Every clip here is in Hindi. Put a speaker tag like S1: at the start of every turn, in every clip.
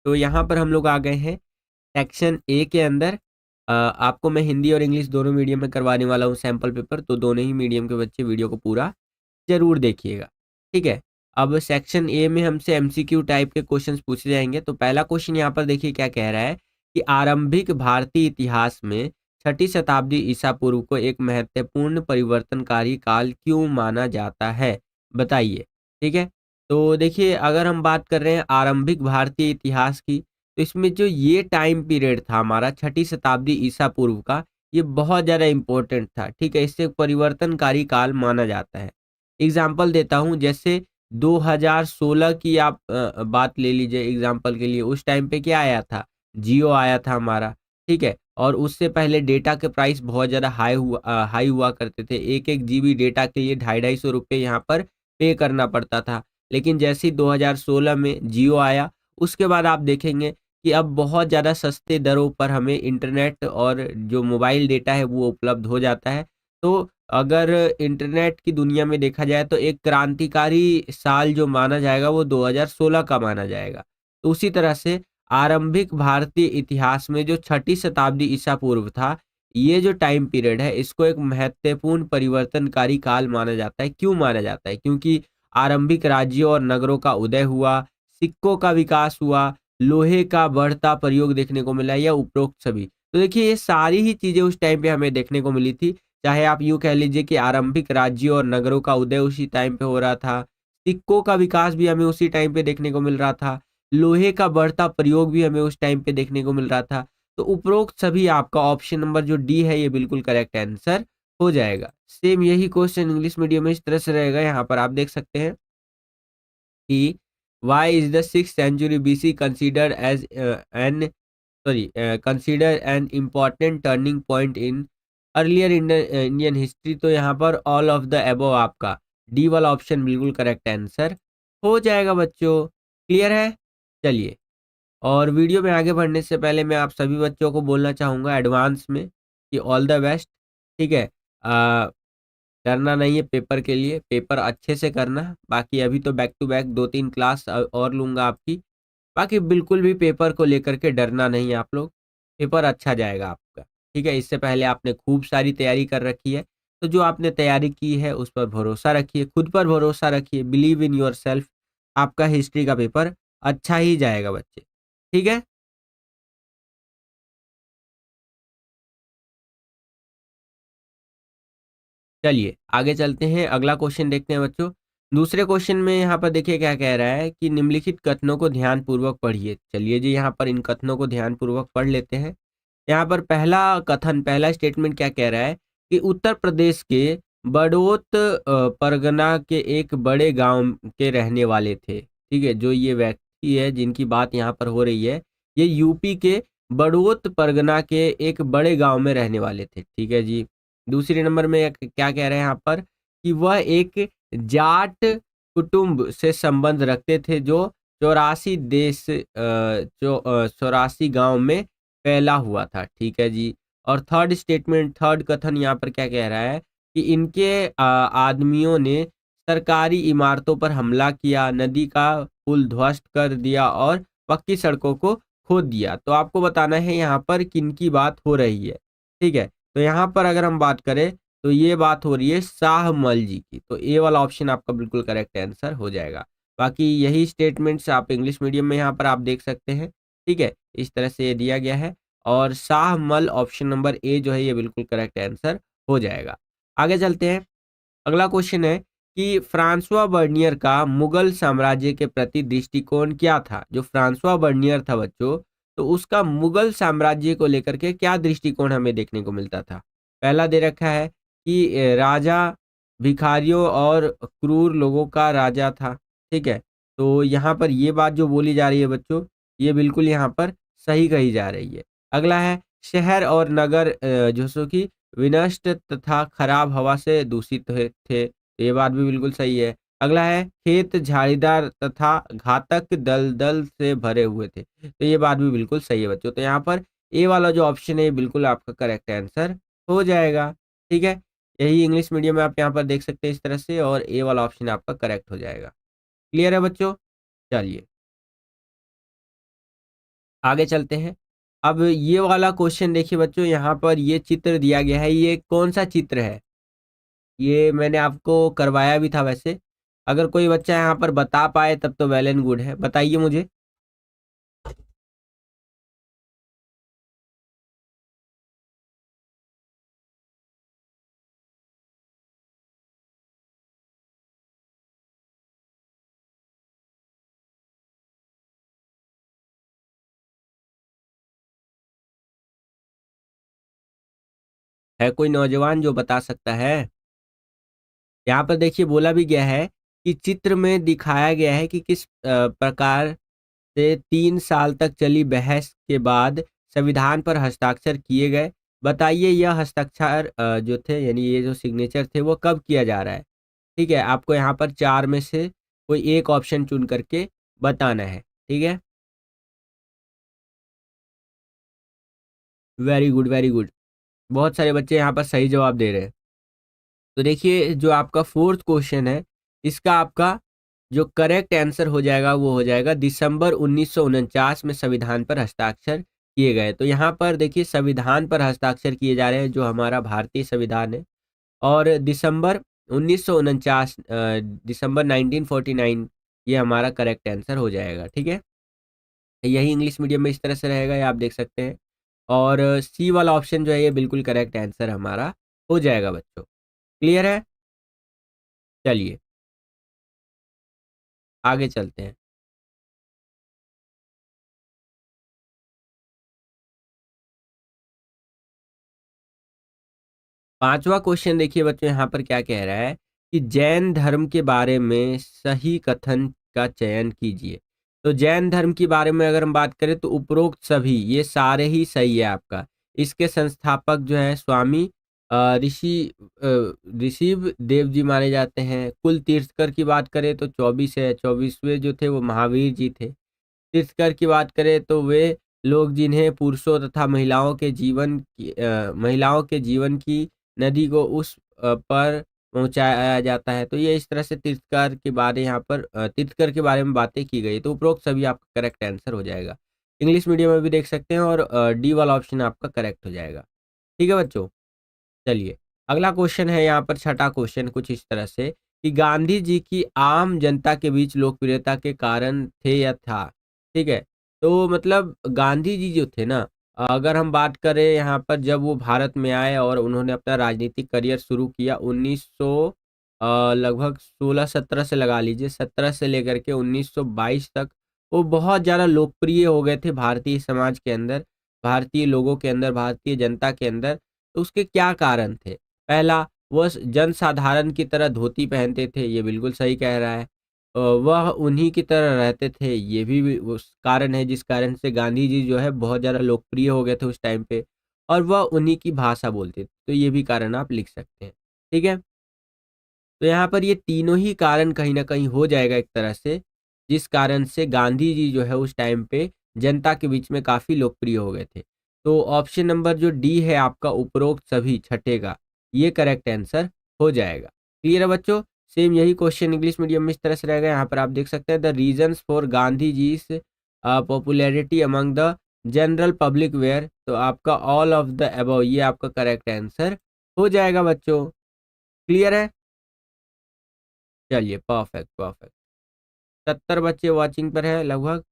S1: तो यहाँ पर हम लोग आ गए हैं सेक्शन ए के अंदर। आपको मैं हिंदी और इंग्लिश दोनों मीडियम में करवाने वाला हूँ सैम्पल पेपर, तो दोनों ही मीडियम के बच्चे वीडियो को पूरा ज़रूर देखिएगा, ठीक है। अब सेक्शन ए में हमसे एमसीक्यू टाइप के क्वेश्चंस पूछे जाएंगे। तो पहला क्वेश्चन यहाँ पर देखिए क्या कह रहा है कि आरंभिक भारतीय इतिहास में छठी शताब्दी ईसा पूर्व को एक महत्वपूर्ण परिवर्तनकारी काल क्यों माना जाता है, बताइए, ठीक है। तो देखिए अगर हम बात कर रहे हैं आरंभिक भारतीय इतिहास की, तो इसमें जो ये टाइम पीरियड था हमारा छठी शताब्दी ईसा पूर्व का, ये बहुत ज़्यादा इम्पोर्टेंट था, ठीक है। इससे परिवर्तनकारी काल माना जाता है। एग्जाम्पल देता हूँ, जैसे 2016 की आप बात ले लीजिए एग्जाम्पल के लिए। उस टाइम पे क्या आया था, जियो आया था हमारा, ठीक है। और उससे पहले डेटा के प्राइस बहुत ज़्यादा हाई हुआ करते थे। एक एक जीबी डेटा के लिए 250-250 रुपये यहाँ पर पे करना पड़ता था। लेकिन जैसे ही 2016 में जियो आया, उसके बाद आप देखेंगे कि अब बहुत ज़्यादा सस्ते दरों पर हमें इंटरनेट और जो मोबाइल डेटा है वो उपलब्ध हो जाता है। तो अगर इंटरनेट की दुनिया में देखा जाए तो एक क्रांतिकारी साल जो माना जाएगा वो 2016 का माना जाएगा। तो उसी तरह से आरंभिक भारतीय इतिहास में जो छठी शताब्दी ईसा पूर्व था, ये जो टाइम पीरियड है इसको एक महत्वपूर्ण परिवर्तनकारी काल माना जाता है। क्यों माना जाता है? क्योंकि आरंभिक राज्यों और नगरों का उदय हुआ, सिक्कों का विकास हुआ, लोहे का बढ़ता प्रयोग देखने को मिला, या उपरोक्त सभी। तो देखिए ये सारी ही चीज़ें उस टाइम पे हमें देखने को मिली थी। चाहे आप यूँ कह लीजिए कि आरंभिक राज्यों और नगरों का उदय उसी टाइम पे हो रहा था, सिक्कों का विकास भी हमें उसी टाइम पे देखने को मिल रहा था, लोहे का बढ़ता प्रयोग भी हमें उस टाइम पे देखने को मिल रहा था। तो उपरोक्त सभी आपका ऑप्शन नंबर जो डी है ये बिल्कुल करेक्ट आंसर हो जाएगा। सेम यही क्वेश्चन इंग्लिश मीडियम में इस तरह से रहेगा, यहाँ पर आप देख सकते हैं कि why is the 6th century BC considered as consider an important turning point in earlier Indian history. तो यहाँ पर ऑल ऑफ द अबव आपका डी वाला ऑप्शन बिल्कुल करेक्ट आंसर हो जाएगा बच्चों। क्लियर है? चलिए, और वीडियो में आगे बढ़ने से पहले मैं आप सभी बच्चों को बोलना चाहूँगा एडवांस में कि ऑल द बेस्ट, ठीक है। डरना नहीं है पेपर के लिए, पेपर अच्छे से करना। बाकी अभी तो बैक टू बैक 2-3 क्लास और लूँगा आपकी। बाकी बिल्कुल भी पेपर को लेकर के डरना नहीं है आप लोग, पेपर अच्छा जाएगा आपका, ठीक है। इससे पहले आपने खूब सारी तैयारी कर रखी है, तो जो आपने तैयारी की है उस पर भरोसा रखिए, खुद पर भरोसा रखिए, बिलीव इन योरसेल्फ। आपका हिस्ट्री का पेपर अच्छा ही जाएगा बच्चे, ठीक है। चलिए आगे चलते हैं, अगला क्वेश्चन देखते हैं बच्चों। दूसरे क्वेश्चन में यहाँ पर देखिए क्या कह रहा है कि निम्नलिखित कथनों को ध्यानपूर्वक पढ़िए। चलिए जी यहाँ पर इन कथनों को ध्यानपूर्वक पढ़ लेते हैं। यहाँ पर पहला कथन, पहला स्टेटमेंट क्या कह रहा है कि उत्तर प्रदेश के बड़ौत परगना के एक बड़े गांव के रहने वाले थे, ठीक है। जो ये व्यक्ति है जिनकी बात यहाँ पर हो रही है, ये यूपी के बड़ौत परगना के एक बड़े गांव में रहने वाले थे, ठीक है जी। दूसरे नंबर में क्या कह रहे हैं यहाँ पर कि वह एक जाट कुटुंब से संबंध रखते थे जो 84 गांव में फैला हुआ था, ठीक है जी। और थर्ड स्टेटमेंट, थर्ड कथन यहाँ पर क्या कह रहा है कि इनके आदमियों ने सरकारी इमारतों पर हमला किया, नदी का पुल ध्वस्त कर दिया और पक्की सड़कों को खोद दिया। तो आपको बताना है यहाँ पर किनकी बात हो रही है, ठीक है। तो यहाँ पर अगर हम बात करें तो ये बात हो रही है शाहमल जी की। तो ए वाला ऑप्शन आपका बिल्कुल करेक्ट आंसर हो जाएगा। बाकी यही स्टेटमेंट्स आप इंग्लिश मीडियम में यहाँ पर आप देख सकते हैं, ठीक है। इस तरह से ये दिया गया है और शाहमल ऑप्शन नंबर ए जो है ये बिल्कुल करेक्ट आंसर हो जाएगा। आगे चलते हैं, अगला क्वेश्चन है कि फ्रांसवा बर्नियर का मुगल साम्राज्य के प्रति दृष्टिकोण क्या था। जो फ्रांसवा बर्नियर था बच्चों, तो उसका मुगल साम्राज्य को लेकर के क्या दृष्टिकोण हमें देखने को मिलता था। पहला दे रखा है कि राजा भिखारियों और क्रूर लोगों का राजा था, ठीक है। तो यहाँ पर ये बात जो बोली जा रही है बच्चों, ये बिल्कुल यहाँ पर सही कही जा रही है। अगला है शहर और नगर जो सो कि विनष्ट तथा खराब हवा से दूषित थे। ये बात भी बिल्कुल सही है। अगला है खेत झाड़ीदार तथा घातक दलदल से भरे हुए थे। तो ये बात भी बिल्कुल सही है बच्चों। तो यहाँ पर ए वाला जो ऑप्शन है ये बिल्कुल आपका करेक्ट आंसर हो जाएगा, ठीक है। यही इंग्लिश मीडियम में आप यहाँ पर देख सकते हैं इस तरह से, और ए वाला ऑप्शन आपका करेक्ट हो जाएगा। क्लियर है बच्चों? चलिए आगे चलते हैं। अब ये वाला क्वेश्चन देखिए बच्चों, यहाँ पर ये चित्र दिया गया है, ये कौन-सा चित्र है? ये मैंने आपको करवाया भी था वैसे। अगर कोई बच्चा यहाँ पर बता पाए तब तो वेल एंड गुड है। बताइए मुझे। है कोई नौजवान जो बता सकता है? यहाँ पर देखिए बोला भी गया है कि चित्र में दिखाया गया है कि किस प्रकार से 3 साल तक चली बहस के बाद संविधान पर हस्ताक्षर किए गए। बताइए यह हस्ताक्षर जो थे यानी ये जो सिग्नेचर थे वो कब किया जा रहा है? ठीक है, आपको यहाँ पर 4 में से कोई एक ऑप्शन चुन करके बताना है। ठीक है? Very good, very good. बहुत सारे बच्चे यहाँ पर सही जवाब दे रहे हैं। तो देखिए जो आपका 4th क्वेश्चन है, इसका आपका जो करेक्ट आंसर हो जाएगा वो हो जाएगा दिसंबर 1949 में संविधान पर हस्ताक्षर किए गए। तो यहाँ पर देखिए संविधान पर हस्ताक्षर किए जा रहे हैं जो हमारा भारतीय संविधान है, और दिसंबर 1949 दिसंबर 1949 ये हमारा करेक्ट आंसर हो जाएगा। ठीक है? यही इंग्लिश मीडियम में इस तरह से रहेगा, ये आप देख सकते हैं। और सी वाला ऑप्शन जो है ये बिल्कुल करेक्ट आंसर हमारा हो जाएगा बच्चों। क्लियर है? चलिए आगे चलते हैं। 5वां क्वेश्चन देखिए बच्चों, यहाँ पर क्या कह रहा है कि जैन धर्म के बारे में सही कथन का चयन कीजिए। तो जैन धर्म के बारे में अगर हम बात करें तो उपरोक्त सभी ये सारे ही सही है आपका। इसके संस्थापक जो है स्वामी ऋषिव देव जी माने जाते हैं। कुल तीर्थंकर की बात करें तो 24 है, 24वें जो थे वो महावीर जी थे। तीर्थंकर की बात करें तो वे लोग जिन्हें पुरुषों तथा महिलाओं के जीवन की नदी को उस पर पहुँचाया जाता है। तो ये इस तरह से तीर्थंकर के बारे यहाँ पर तीर्थंकर के बारे में बातें की गई। तो उपरोक्त सभी आपका करेक्ट आंसर हो जाएगा। इंग्लिश मीडियम में भी देख सकते हैं, और डी वाला ऑप्शन आपका करेक्ट हो जाएगा। ठीक है बच्चों? चलिए, अगला क्वेश्चन है यहाँ पर, छठा क्वेश्चन कुछ इस तरह से कि गांधी जी की आम जनता के बीच लोकप्रियता के कारण थे या था? ठीक है? तो मतलब गांधी जी जो थे ना, अगर हम बात करें यहाँ पर जब वो भारत में आए और उन्होंने अपना राजनीतिक करियर शुरू किया 1900 लगभग 16-17 से लगा लीजिए, 17 से लेकर के 1922 तक वो बहुत ज़्यादा लोकप्रिय हो गए थे भारतीय समाज के अंदर, भारतीय लोगों के अंदर, भारतीय जनता के अंदर। तो उसके क्या कारण थे? पहला, वह जनसाधारण की तरह धोती पहनते थे, ये बिल्कुल सही कह रहा है। वह उन्हीं की तरह रहते थे, ये भी उस कारण है जिस कारण से गांधी जी जो है बहुत ज़्यादा लोकप्रिय हो गए थे उस टाइम पे, और वह उन्हीं की भाषा बोलते थे। तो ये भी कारण आप लिख सकते हैं। ठीक है? तो यहाँ पर ये तीनों ही कारण कहीं न कहीं हो जाएगा एक तरह से, जिस कारण से गांधी जी जो है उस टाइम पे जनता के बीच में काफ़ी लोकप्रिय हो गए थे। तो ऑप्शन नंबर जो डी है आपका उपरोक्त सभी छठे का, ये करेक्ट आंसर हो जाएगा। क्लियर है बच्चों? सेम यही क्वेश्चन इंग्लिश मीडियम में इस तरह से रहेगा। यहाँ पर आप देख सकते हैं the reasons for Gandhi ji's popularity among the general public were, तो आपका ऑल ऑफ द अबव ये आपका करेक्ट आंसर हो जाएगा बच्चों। क्लियर है? चलिए परफेक्ट, परफेक्ट। 70 बच्चे वॉचिंग पर है लगभग।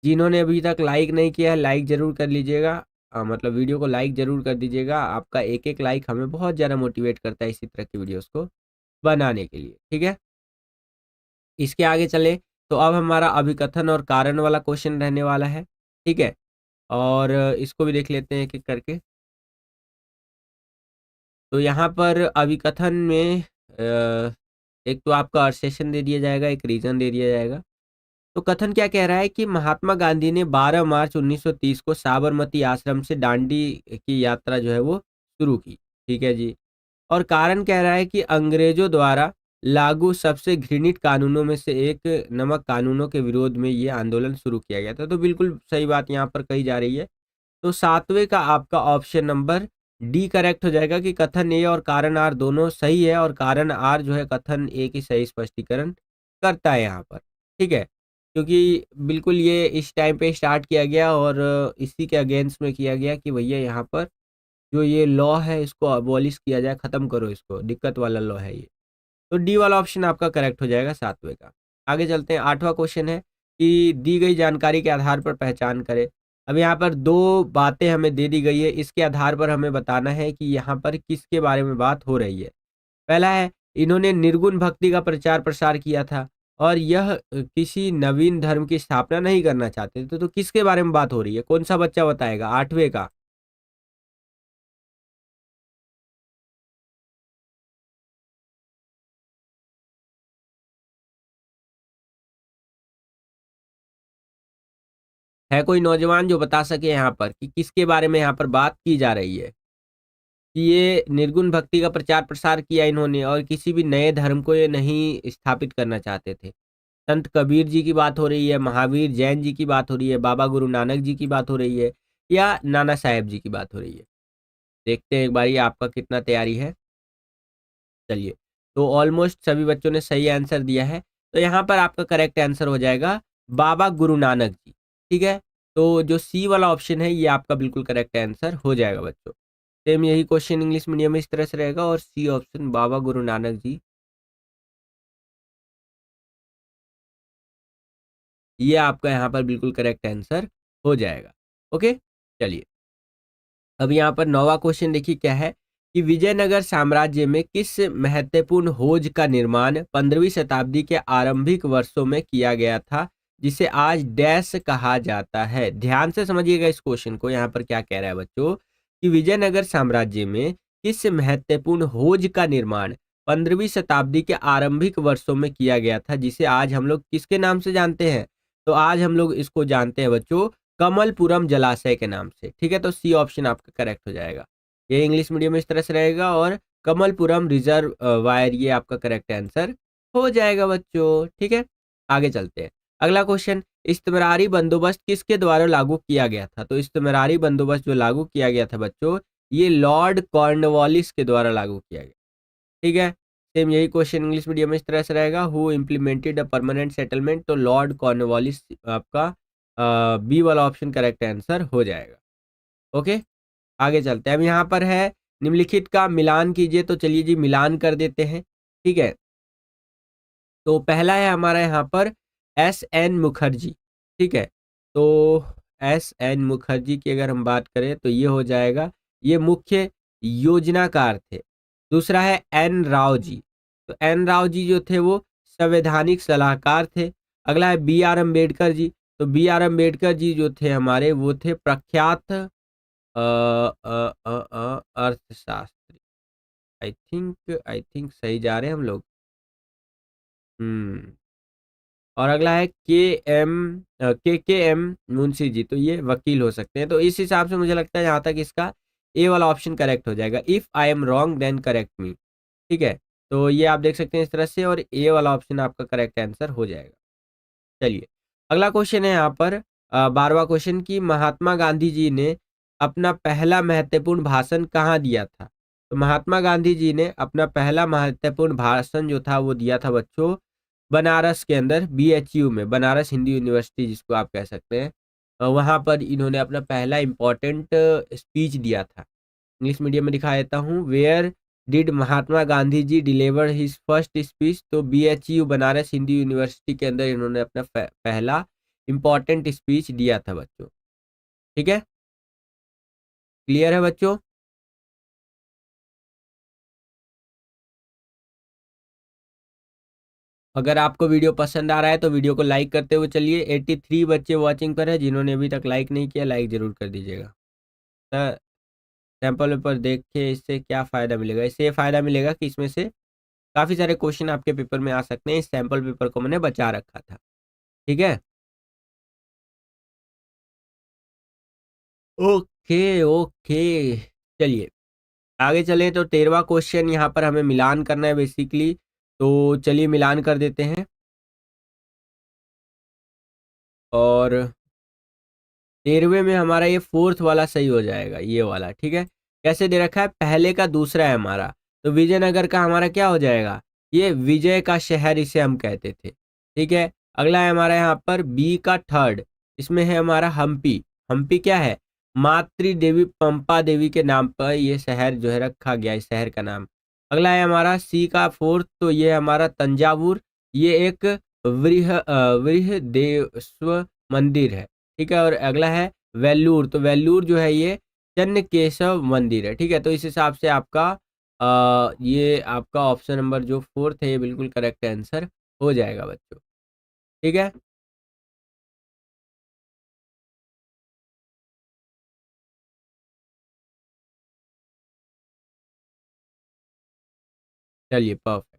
S1: जिन्होंने अभी तक लाइक नहीं किया है, लाइक ज़रूर कर लीजिएगा। मतलब वीडियो को लाइक ज़रूर कर दीजिएगा। आपका एक-एक लाइक हमें बहुत ज़्यादा मोटिवेट करता है इसी तरह की वीडियोज़ को बनाने के लिए, ठीक है? इसके आगे चलें तो अब हमारा अभिकथन और कारण वाला क्वेश्चन रहने वाला है, ठीक है? और इसको भी देख लेते हैं एक-एक करके। तो यहाँ पर अभिकथन में एक तो आपका अर्सेशन दे दिया जाएगा, एक रीज़न दे दिया जाएगा। तो कथन क्या कह रहा है कि महात्मा गांधी ने 12 मार्च 1930 को साबरमती आश्रम से दांडी की यात्रा जो है वो शुरू की। ठीक है जी। और कारण कह रहा है कि अंग्रेजों द्वारा लागू सबसे घृणित कानूनों में से एक नमक कानूनों के विरोध में ये आंदोलन शुरू किया गया था। तो बिल्कुल सही बात यहाँ पर कही जा रही है। तो 7वें का आपका ऑप्शन नंबर डी करेक्ट हो जाएगा कि कथन ए और कारण आर दोनों सही है, और कारण आर जो है कथन ए की सही स्पष्टीकरण करता है यहाँ पर। ठीक है। क्योंकि बिल्कुल ये इस टाइम पे स्टार्ट किया गया और इसी के अगेंस्ट में किया गया कि भैया यहाँ पर जो ये लॉ है इसको अबॉलिश किया जाए, ख़त्म करो इसको, दिक्कत वाला लॉ है ये। तो डी वाला ऑप्शन आपका करेक्ट हो जाएगा 7वें का। आगे चलते हैं, 8वां क्वेश्चन है कि दी गई जानकारी के आधार पर पहचान करें। अब यहाँ पर 2 बातें हमें दे दी गई है, इसके आधार पर हमें बताना है कि यहाँ पर किसके बारे में बात हो रही है। पहला है, इन्होंने निर्गुण भक्ति का प्रचार प्रसार किया था और यह किसी नवीन धर्म की स्थापना नहीं करना चाहते थे। तो किसके बारे में बात हो रही है? कौन सा बच्चा बताएगा? 8वें का। है कोई नौजवान जो बता सके यहाँ पर कि किसके बारे में यहाँ पर बात की जा रही है? कि ये निर्गुण भक्ति का प्रचार प्रसार किया इन्होंने और किसी भी नए धर्म को ये नहीं स्थापित करना चाहते थे। संत कबीर जी की बात हो रही है, महावीर जैन जी की बात हो रही है, बाबा गुरु नानक जी की बात हो रही है या नाना साहेब जी की बात हो रही है? देखते हैं एक बारी आपका कितना तैयारी है। चलिए, तो ऑलमोस्ट सभी बच्चों ने सही आंसर दिया है। तो यहाँ पर आपका करेक्ट आंसर हो जाएगा बाबा गुरु नानक जी, ठीक है? तो जो सी वाला ऑप्शन है ये आपका बिल्कुल करेक्ट आंसर हो जाएगा बच्चों। सेम यही क्वेश्चन इंग्लिश मीडियम में इस तरह से रहेगा और सी ऑप्शन बाबा गुरु नानक जी, ये आपका यहाँ पर बिल्कुल करेक्ट आंसर हो जाएगा। ओके? चलिए। अब यहाँ पर 9वां क्वेश्चन देखिए क्या है कि विजयनगर साम्राज्य में किस महत्वपूर्ण खोज का निर्माण 15वीं शताब्दी के आरंभिक वर्षों में किया गया था, जिसे आज डैश कहा जाता है? ध्यान से समझिएगा इस क्वेश्चन को। यहाँ पर क्या कह रहा है बच्चों कि विजयनगर साम्राज्य में किस महत्वपूर्ण खोज का निर्माण 15वीं शताब्दी के आरंभिक वर्षों में किया गया था, जिसे आज हम लोग किसके नाम से जानते हैं? तो आज हम लोग इसको जानते हैं बच्चों कमलपुरम जलाशय के नाम से, ठीक है? तो सी ऑप्शन आपका करेक्ट हो जाएगा। ये इंग्लिश मीडियम में इस तरह से रहेगा और कमलपुरम रिजर्व वायर ये आपका करेक्ट आंसर हो जाएगा बच्चों, ठीक है? आगे चलते हैं। अगला क्वेश्चन, इस्तिमरारी बंदोबस्त किसके द्वारा लागू किया गया था? तो इस्तिमरारी बंदोबस्त जो लागू किया गया था बच्चों, ये लॉर्ड कॉर्नवालिस के द्वारा लागू किया गया, ठीक है? सेम यही क्वेश्चन इंग्लिश मीडियम में इस तरह से रहेगा, who implemented a permanent settlement? तो लॉर्ड कॉर्नवालिस आपका बी वाला ऑप्शन करेक्ट आंसर हो जाएगा। ओके, आगे चलते हैं। अब यहाँ पर है निम्नलिखित का मिलान कीजिए, तो चलिए जी मिलान कर देते हैं, ठीक है? तो पहला है हमारा यहाँ पर एस एन मुखर्जी, ठीक है? तो एस एन मुखर्जी की अगर हम बात करें तो ये हो जाएगा, ये मुख्य योजनाकार थे। दूसरा है एन राव जी, तो एन राव जी जो थे वो संवैधानिक सलाहकार थे। अगला है बी आर अम्बेडकर जी, तो बी आर अम्बेडकर जी जो थे हमारे वो थे प्रख्यात अर्थशास्त्री। आई थिंक सही जा रहे हैं हम लोग। हम्म। और अगला है के एम मुंशी जी, तो ये वकील हो सकते हैं। तो इस हिसाब से मुझे लगता है यहाँ तक इसका ए वाला ऑप्शन करेक्ट हो जाएगा। If I am wrong then correct me, ठीक है? तो ये आप देख सकते हैं इस तरह से और ए वाला ऑप्शन आपका करेक्ट आंसर हो जाएगा। चलिए, अगला क्वेश्चन है यहाँ पर 12वां क्वेश्चन कि महात्मा गांधी जी ने अपना पहला महत्वपूर्ण भाषण कहाँ दिया था? तो महात्मा गांधी जी ने अपना पहला महत्वपूर्ण भाषण जो था वो दिया था बच्चों बनारस के अंदर, बीएचयू में, बनारस हिंदू यूनिवर्सिटी जिसको आप कह सकते हैं। वहाँ पर इन्होंने अपना पहला इम्पोर्टेंट स्पीच दिया था। इंग्लिश मीडियम में दिखा देता हूँ, where did Mahatma Gandhi ji deliver his first speech? तो बीएचयू बनारस हिंदू यूनिवर्सिटी के अंदर इन्होंने अपना पहला इम्पोर्टेंट स्पीच दिया था बच्चों, ठीक है? क्लियर है बच्चों? अगर आपको वीडियो पसंद आ रहा है तो वीडियो को लाइक करते हुए चलिए। 83 बच्चे वॉचिंग पर है, जिन्होंने अभी तक लाइक नहीं किया लाइक जरूर कर दीजिएगा। सर, सैंपल पेपर देख के इससे क्या फ़ायदा मिलेगा? इससे ये फ़ायदा मिलेगा कि इसमें से काफ़ी सारे क्वेश्चन आपके पेपर में आ सकते हैं। इस सैंपल पेपर को मैंने बचा रखा था, ठीक है? Okay, okay. चलिए, आगे चलें तो 13वां क्वेश्चन यहाँ पर हमें मिलान करना है बेसिकली। तो चलिए मिलान कर देते हैं और 13वें में हमारा ये 4th वाला सही हो जाएगा, ये वाला, ठीक है? कैसे दे रखा है? पहले का दूसरा है हमारा, तो विजयनगर का हमारा क्या हो जाएगा? ये विजय का शहर इसे हम कहते थे, ठीक है? अगला है हमारा यहाँ पर बी का थर्ड, इसमें है हमारा हम्पी। हम्पी क्या है? मातृ देवी पंपा देवी के नाम पर ये शहर जो है रखा गया, इस शहर का नाम। अगला है हमारा सी का फोर्थ, तो ये हमारा तंजावुर। ये एक बृहदेश्वर मंदिर है, ठीक है। और अगला है वेल्लूर, तो वेल्लूर जो है ये चन्नकेशव मंदिर है, ठीक है। तो इस हिसाब से आपका ये आपका ऑप्शन नंबर जो फोर्थ है ये बिल्कुल करेक्ट आंसर हो जाएगा बच्चों, ठीक है। चलिए परफेक्ट।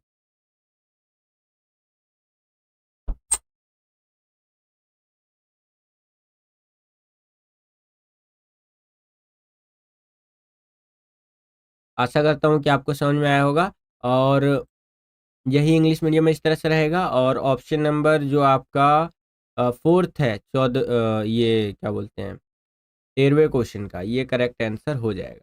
S1: आशा करता हूँ कि आपको समझ में आया होगा, और यही इंग्लिश मीडियम में इस तरह से रहेगा। और ऑप्शन नंबर जो आपका फोर्थ है, 14, ये क्या बोलते हैं, 13वें क्वेश्चन का, ये करेक्ट आंसर हो जाएगा।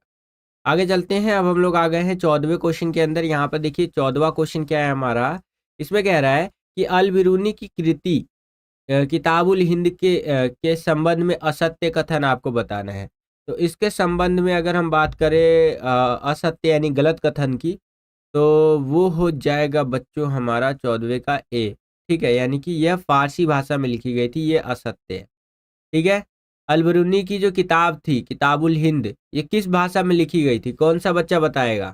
S1: आगे चलते हैं, अब हम लोग आ गए हैं 14वें क्वेश्चन के अंदर। यहाँ पर देखिए 14वां क्वेश्चन क्या है हमारा, इसमें कह रहा है कि अल बिरूनी की कृति किताबुल हिंद के संबंध में असत्य कथन आपको बताना है। तो इसके संबंध में अगर हम बात करें असत्य यानी गलत कथन की, तो वो हो जाएगा बच्चों हमारा 14वें का ए, ठीक है। यानी कि यह फारसी भाषा में लिखी गई थी, ये असत्य है, ठीक है। अलबरूनी की जो किताब थी किताबुल हिंद, ये किस भाषा में लिखी गई थी? कौन सा बच्चा बताएगा?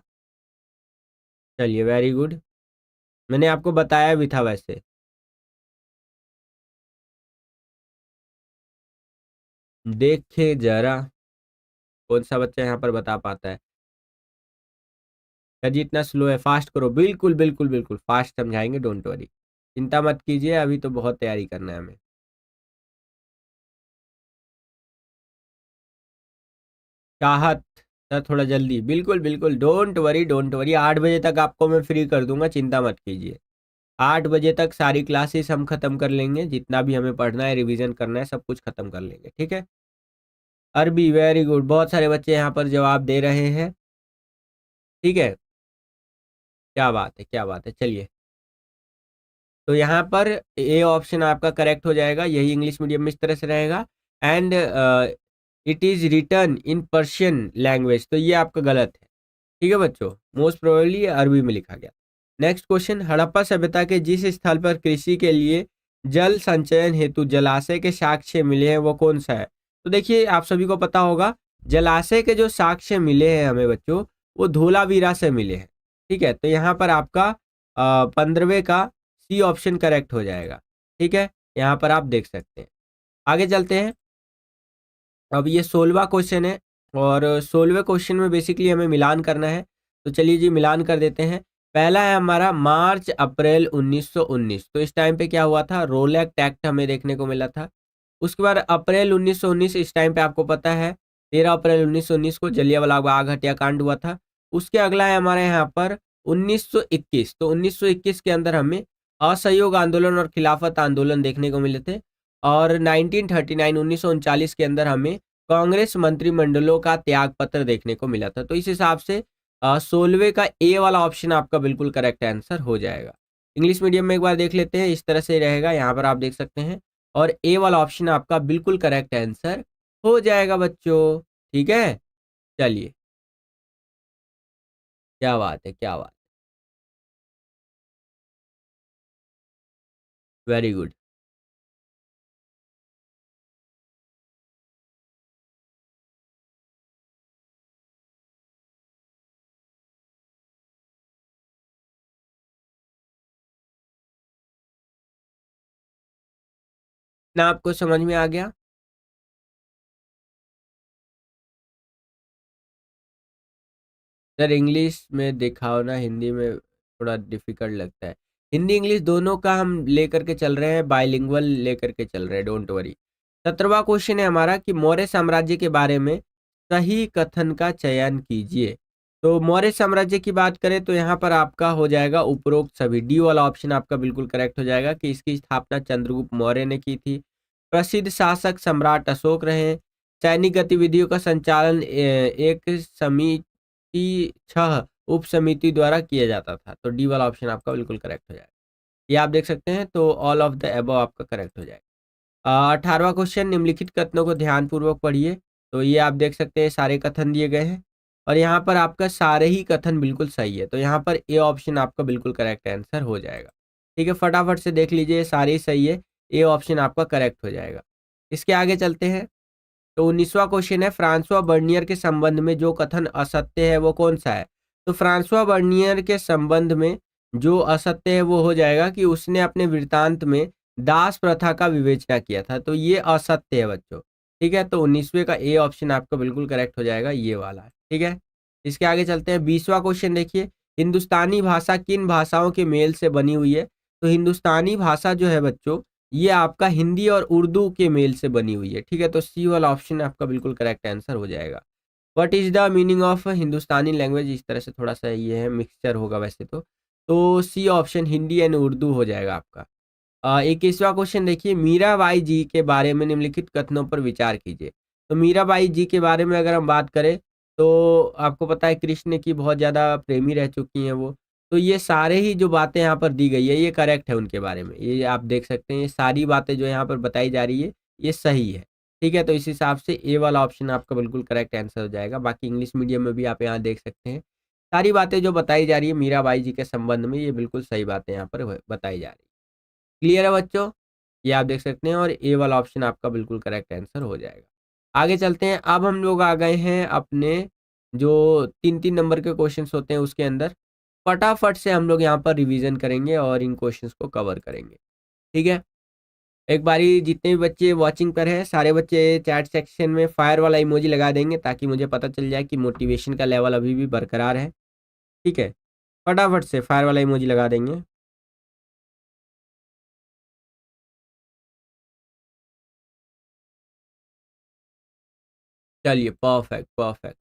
S1: चलिए वेरी गुड, मैंने आपको बताया भी था वैसे। देखे जरा कौन सा बच्चा यहाँ पर बता पाता है। सर जी इतना स्लो है, फास्ट करो। बिल्कुल बिल्कुल बिल्कुल फास्ट समझाएंगे, डोंट वरी, चिंता मत कीजिए, अभी तो बहुत तैयारी करना है हमें। चाहत, सर थोड़ा जल्दी। बिल्कुल बिल्कुल, डोंट वरी डोंट वरी, 8 बजे तक आपको मैं फ्री कर दूंगा, चिंता मत कीजिए। 8 बजे तक सारी क्लासेस हम खत्म कर लेंगे, जितना भी हमें पढ़ना है रिवीजन करना है सब कुछ खत्म कर लेंगे, ठीक है। अरबी, वेरी गुड, बहुत सारे बच्चे यहाँ पर जवाब दे रहे हैं, ठीक है। क्या बात है, क्या बात है। चलिए, तो यहाँ पर ए ऑप्शन आपका करेक्ट हो जाएगा, यही इंग्लिश मीडियम में इस तरह से रहेगा। And it is return in Persian language, तो ये आपका गलत है, ठीक है बच्चों। मोस्ट प्रोबेबली अरबी में लिखा गया। नेक्स्ट क्वेश्चन, हड़प्पा सभ्यता के जिस स्थल पर कृषि के लिए जल संचयन हेतु जलाशय के साक्ष्य मिले हैं वो कौन सा है? तो देखिए आप सभी को पता होगा, जलाशय के जो साक्ष्य मिले हैं हमें बच्चों, वो धोलावीरा से मिले हैं, ठीक है। तो यहाँ पर आपका 15वें का सी ऑप्शन करेक्ट हो जाएगा, ठीक है। यहाँ पर आप देख सकते हैं। आगे चलते हैं, अब ये 16वां क्वेश्चन है, और 16वें क्वेश्चन में बेसिकली हमें मिलान करना है। तो चलिए जी मिलान कर देते हैं। पहला है हमारा मार्च अप्रैल 1919, तो इस टाइम पे क्या हुआ था, रोलैक्ट एक्ट हमें देखने को मिला था। उसके बाद अप्रैल 1919, इस टाइम पे आपको पता है 13 अप्रैल 1919 को जलियांवाला बाग हत्याकांड हुआ था। उसके अगला है हमारे यहाँ पर 1921, तो 1921 के अंदर हमें असहयोग आंदोलन और खिलाफत आंदोलन देखने को मिले थे। और 1939 1939 के अंदर हमें कांग्रेस मंत्रिमंडलों का त्याग पत्र देखने को मिला था। तो इस हिसाब से 16वें का ए वाला ऑप्शन आपका बिल्कुल करेक्ट आंसर हो जाएगा। इंग्लिश मीडियम में एक बार देख लेते हैं, इस तरह से रहेगा, यहाँ पर आप देख सकते हैं। और ए वाला ऑप्शन आपका बिल्कुल करेक्ट आंसर हो जाएगा बच्चों, ठीक है। चलिए, क्या बात है, क्या बात। Very good. ना आपको समझ में आ गया? सर इंग्लिश में दिखाओ ना, हिंदी में थोड़ा डिफिकल्ट लगता है। हिंदी इंग्लिश दोनों का हम लेकर के चल रहे हैं, बाइलिंगुअल लेकर के चल रहे हैं, डोंट वरी। 17वां क्वेश्चन है हमारा कि मौर्य साम्राज्य के बारे में सही कथन का चयन कीजिए। तो मौर्य साम्राज्य की बात करें तो यहाँ पर आपका हो जाएगा उपरोक्त सभी, डी वाला ऑप्शन आपका बिल्कुल करेक्ट हो जाएगा कि इसकी स्थापना चंद्रगुप्त मौर्य ने की थी। प्रसिद्ध शासक सम्राट अशोक रहे। सैनिक गतिविधियों का संचालन एक समिति 6 उप समिति द्वारा किया जाता था। तो डी वाला ऑप्शन आपका बिल्कुल करेक्ट हो जाएगा। ये आप देख सकते हैं, तो ऑल ऑफ द अबव आपका करेक्ट हो जाएगा। 18वां क्वेश्चन, निम्नलिखित कथनों को ध्यानपूर्वक पढ़िए। तो ये आप देख सकते हैं सारे कथन दिए गए हैं और यहाँ पर आपका सारे ही कथन बिल्कुल सही है, तो यहाँ पर ए ऑप्शन आपका बिल्कुल करेक्ट आंसर हो जाएगा। ठीक है, फटाफट से देख लीजिए, सारे ही सही है, ए ऑप्शन आपका करेक्ट हो जाएगा। इसके आगे चलते हैं। तो 19वां क्वेश्चन है, फ्रांसवा बर्नियर के संबंध में जो कथन असत्य है वो कौन सा है? तो फ्रांसवा बर्नियर के संबंध में जो असत्य है वो हो जाएगा कि उसने अपने वृत्तांत में दास प्रथा का विवेचना किया था, तो ये असत्य है बच्चों। ठीक है, तो 19वें का ए ऑप्शन आपका बिल्कुल करेक्ट हो जाएगा, ये वाला। ठीक है, इसके आगे चलते हैं। 20वां क्वेश्चन देखिए, हिंदुस्तानी भाषा किन भाषाओं के मेल से बनी हुई है? तो हिंदुस्तानी भाषा जो है बच्चों, ये आपका हिंदी और उर्दू के मेल से बनी हुई है। ठीक है, तो सी वाला ऑप्शन आपका बिल्कुल करेक्ट आंसर हो जाएगा। What is the meaning of Hindustani language, इस तरह से थोड़ा सा ये है, मिक्सचर होगा वैसे तो C option Hindi and Urdu हो जाएगा आपका। 21वां क्वेश्चन देखिए, मीराबाई जी के बारे में निम्नलिखित कथनों पर विचार कीजिए। तो मीराबाई जी के बारे में अगर हम बात करें, तो आपको पता है कृष्ण की बहुत ज़्यादा प्रेमी रह चुकी हैं वो। तो ये सारे ही जो बातें यहाँ पर दी गई है, ये करेक्ट है उनके बारे में। ये आप देख सकते हैं, ये सारी बातें जो यहाँ पर बताई जा रही है, ये सही है। ठीक है, तो इस हिसाब से ए वाला ऑप्शन आपका बिल्कुल करेक्ट आंसर हो जाएगा। बाकी इंग्लिश मीडियम में भी आप यहाँ देख सकते हैं, सारी बातें जो बताई जा रही है मीराबाई जी के संबंध में, ये बिल्कुल सही बातें यहाँ पर बताई जा रही है। क्लियर है बच्चों? ये आप देख सकते हैं और ए वाला ऑप्शन आपका बिल्कुल करेक्ट आंसर हो जाएगा। आगे चलते हैं। अब हम लोग आ गए हैं अपने जो 3-3 नंबर के क्वेश्चंस होते हैं उसके अंदर। फटाफट से हम लोग यहाँ पर रिवीजन करेंगे और इन क्वेश्चंस को कवर करेंगे। ठीक है? एक बारी जितने भी बच्चे वॉचिंग पर हैं, सारे बच्चे चैट सेक्शन में फायर वाला इमोजी लगा देंगे ताकि मुझे पता चल जाए कि मोटिवेशन का लेवल अभी भी बरकरार है। ठीक है? फटाफट से फायर वाला इमोजी लगा देंगे। चलिए, परफेक्ट, परफेक्ट।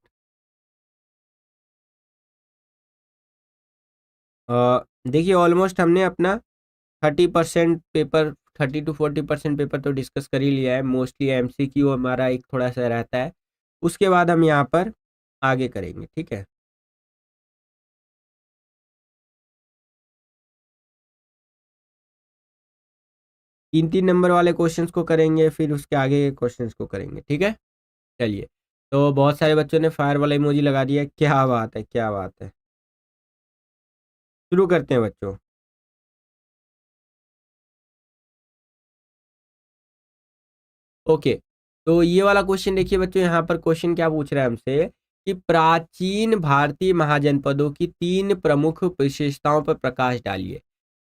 S1: देखिए ऑलमोस्ट हमने अपना 30% पेपर, 30 to 40% पेपर तो डिस्कस कर ही लिया है। मोस्टली एमसीक्यू हमारा एक थोड़ा सा रहता है, उसके बाद हम यहाँ पर आगे करेंगे। ठीक है, 3-3 नंबर वाले क्वेश्चंस को करेंगे, फिर उसके आगे के क्वेश्चंस को करेंगे। ठीक है, चलिए। तो बहुत सारे बच्चों ने फायर वाला इमोजी लगा दिया, क्या बात है, क्या बात है। शुरू करते हैं बच्चों। ओके, तो ये वाला क्वेश्चन देखिए बच्चों, यहाँ पर क्वेश्चन क्या पूछ रहा है हमसे कि प्राचीन भारतीय महाजनपदों की 3 प्रमुख विशेषताओं पर प्रकाश डालिए।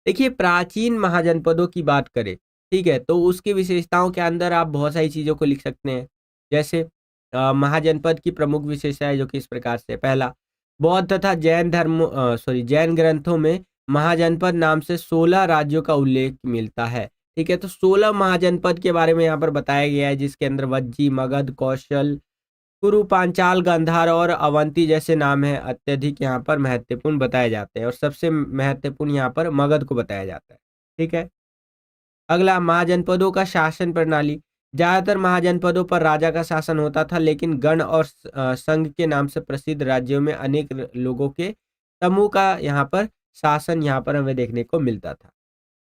S1: देखिए, प्राचीन महाजनपदों की बात करें, ठीक है, तो उसकी विशेषताओं के अंदर आप बहुत सारी चीज़ों को लिख सकते हैं। जैसे महाजनपद की प्रमुख विशेषताएं जो कि इस प्रकार से, पहला, बौद्ध तथा जैन ग्रंथों में महाजनपद नाम से 16 राज्यों का उल्लेख मिलता है। ठीक है, तो 16 महाजनपद के बारे में यहाँ पर बताया गया है, जिसके अंदर वज्जी, मगध, कौशल, कुरु, पांचाल, गांधार और अवंती जैसे नाम है अत्यधिक यहाँ पर महत्वपूर्ण बताए जाते हैं और सबसे महत्वपूर्ण यहाँ पर मगध को बताया जाता है। ठीक है, अगला, महाजनपदों का शासन प्रणाली। ज्यादातर महाजनपदों पर राजा का शासन होता था, लेकिन गण और संघ के नाम से प्रसिद्ध राज्यों में अनेक लोगों के समूह का यहाँ पर शासन यहाँ पर हमें देखने को मिलता था।